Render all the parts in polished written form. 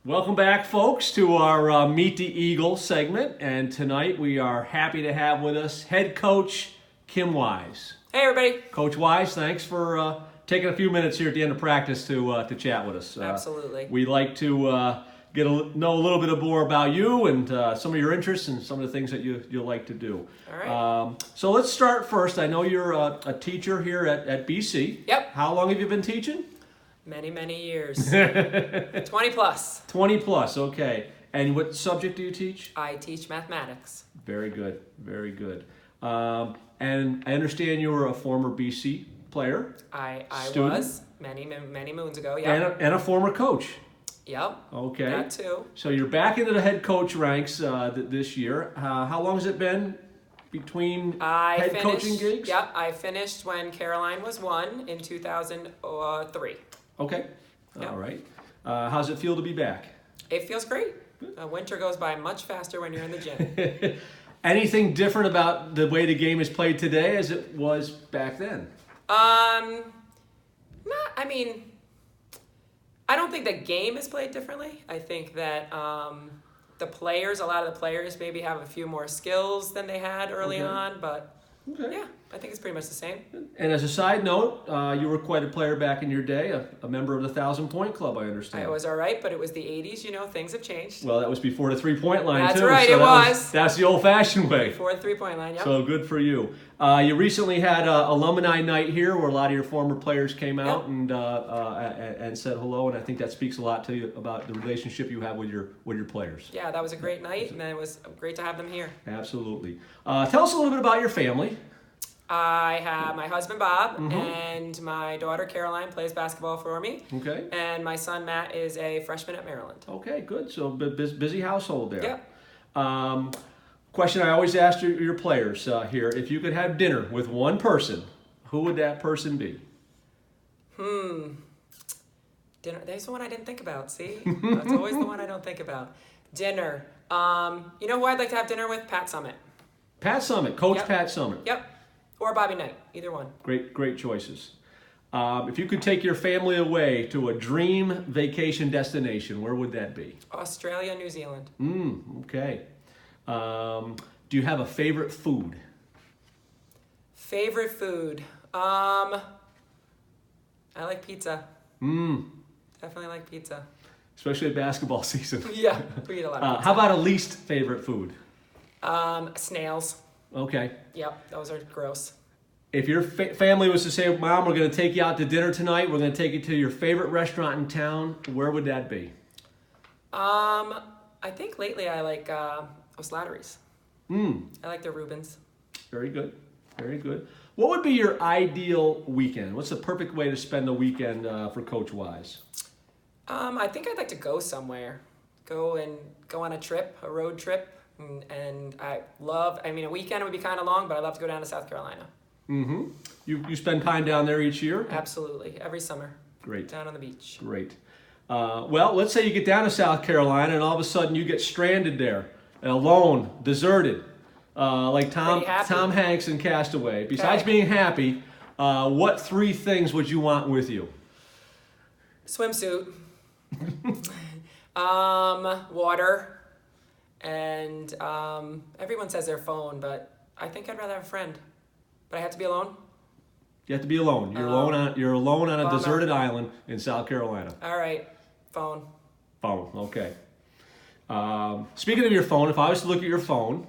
Welcome back, folks, to our Meet the Eagle segment. And tonight we are happy to have with us head coach Kim Wise. Hey, everybody. Coach Wise, thanks for taking a few minutes here at the end of practice to chat with us. Absolutely. We like to know a little bit more about you and some of your interests and some of the things that you like to do. All right. So let's start first. I know you're a teacher here at BC. Yep. How long have you been teaching? Many, many years. 20 plus. 20 plus, okay. And what subject do you teach? I teach mathematics. Very good, very good. And I understand you were a former BC player. I Student? was many moons ago. Yeah. And a former coach. Yep. Okay. That too. So you're back into the head coach ranks this year. How long has it been between head coaching gigs? Yep. I finished when Caroline was 1 in 2003. Okay. Yep. All right. How's it feel to be back? It feels great. Winter goes by much faster when you're in the gym. Anything different about the way the game is played today as it was back then? I don't think the game is played differently. I think that a lot of the players maybe have a few more skills than they had early on, but yeah, I think it's pretty much the same. And as a side note, you were quite a player back in your day, a member of the 1,000-point club, I understand. I was all right, but it was the 80s, things have changed. Well, that was before the three-point line, That's too. right, so it was. That's the old-fashioned way. Before the three-point line, yep. So good for you. You recently had alumni night here where a lot of your former players came out and said hello, and I think that speaks a lot to you about the relationship you have with your players. Yeah, that was a great night, and it was great to have them here. Absolutely. Tell us a little bit about your family. I have my husband, Bob, and my daughter, Caroline, plays basketball for me. Okay. And my son, Matt, is a freshman at Maryland. Okay, good. So busy household there. Yep. Question I always ask your players here. If you could have dinner with one person, who would that person be? Dinner. There's the one I didn't think about. See? That's always the one I don't think about. Dinner. You know who I'd like to have dinner with? Pat Summitt. Pat Summitt. Coach Yep. Pat Summitt. Yep. Or Bobby Knight. Either one. Great choices. If you could take your family away to a dream vacation destination, where would that be? Australia, New Zealand. Okay. Do you have a favorite food? Favorite food. I like pizza. Definitely like pizza. Especially at basketball season. Yeah, we eat a lot of pizza. How about a least favorite food? Snails. Okay. Yep, those are gross. If your family was to say, Mom, we're going to take you out to dinner tonight, we're going to take you to your favorite restaurant in town, where would that be? I think lately I like O'Slattery's. I like their Reubens. Very good. Very good. What would be your ideal weekend? What's the perfect way to spend a weekend for Coach Wise? I think I'd like to go somewhere. Go on a trip, a road trip. And a weekend would be kind of long, but I'd love to go down to South Carolina. You spend time down there each year? Absolutely. Every summer. Great. Down on the beach. Great. Well, let's say you get down to South Carolina and all of a sudden you get stranded there, alone, deserted, like Tom Hanks in Castaway. Besides being happy, what 3 things would you want with you? Swimsuit. Water. And everyone says their phone, but I think I'd rather have a friend. But I have to be alone? You have to be alone. You're alone on a deserted island in South Carolina. All right. Phone. Phone, okay. Speaking of your phone, if I was to look at your phone,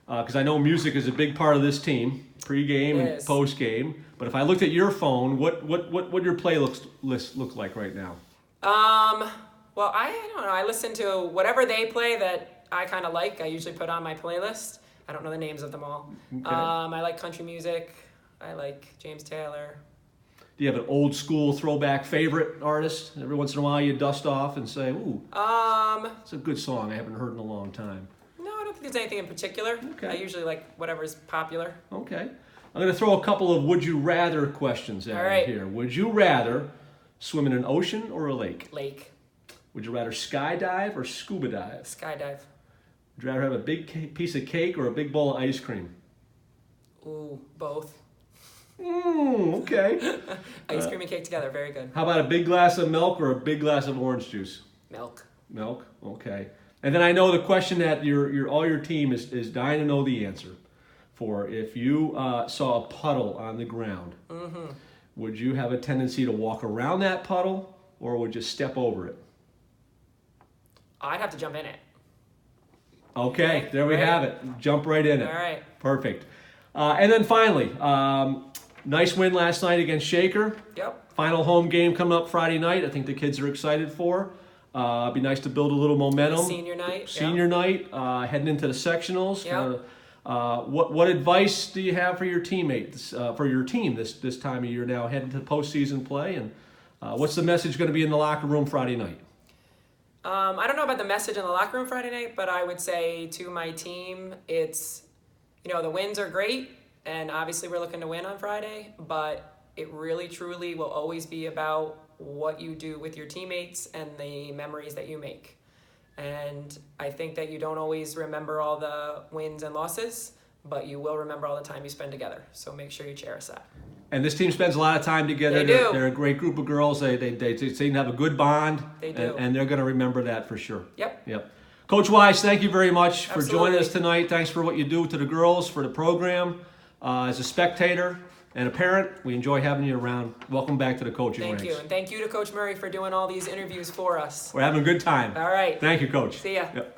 because I know music is a big part of this team, pre-game and post-game, but if I looked at your phone, what would your playlist look like right now? Well, I don't know. I listen to whatever they play that I kind of like. I usually put on my playlist. I don't know the names of them all. Okay. I like country music. I like James Taylor. Do you have an old school throwback favorite artist? Every once in a while you dust off and say, ooh, it's a good song I haven't heard in a long time. No, I don't think there's anything in particular. Okay. I usually like whatever's popular. Okay. I'm going to throw a couple of would you rather questions at you here. Would you rather swim in an ocean or a lake? Lake. Would you rather skydive or scuba dive? Skydive. Would you rather have a big piece of cake or a big bowl of ice cream? Ooh, both. Okay. Ice cream and cake together, very good. How about a big glass of milk or a big glass of orange juice? Milk. Milk. Okay. And then I know the question that all your team is dying to know the answer for. If you saw a puddle on the ground, would you have a tendency to walk around that puddle, or would you step over it? I'd have to jump in it. Okay, there we have it. Jump right in it. All right. Perfect. And then finally, nice win last night against Shaker. Yep. Final home game coming up Friday night. I think the kids are excited for. It'd be nice to build a little momentum. Senior night. Senior night, heading into the sectionals. Yep. What advice do you have for your teammates, for your team this time of year now, heading to postseason play? And what's the message going to be in the locker room Friday night? I don't know about the message in the locker room Friday night, but I would say to my team, it's, the wins are great, and obviously we're looking to win on Friday, but it really, truly will always be about what you do with your teammates and the memories that you make. And I think that you don't always remember all the wins and losses, but you will remember all the time you spend together. So make sure you cherish that. And this team spends a lot of time together. They do. They're a great group of girls. They seem to have a good bond. They do. And they're going to remember that for sure. Yep. Coach Wise, thank you very much for Absolutely. joining us tonight. Thanks for what you do to the girls, for the program. As a spectator and a parent, we enjoy having you around. Welcome back to the coaching ranks. Thank you. And thank you to Coach Murray for doing all these interviews for us. We're having a good time. All right. Thank you, Coach. See ya. Yep.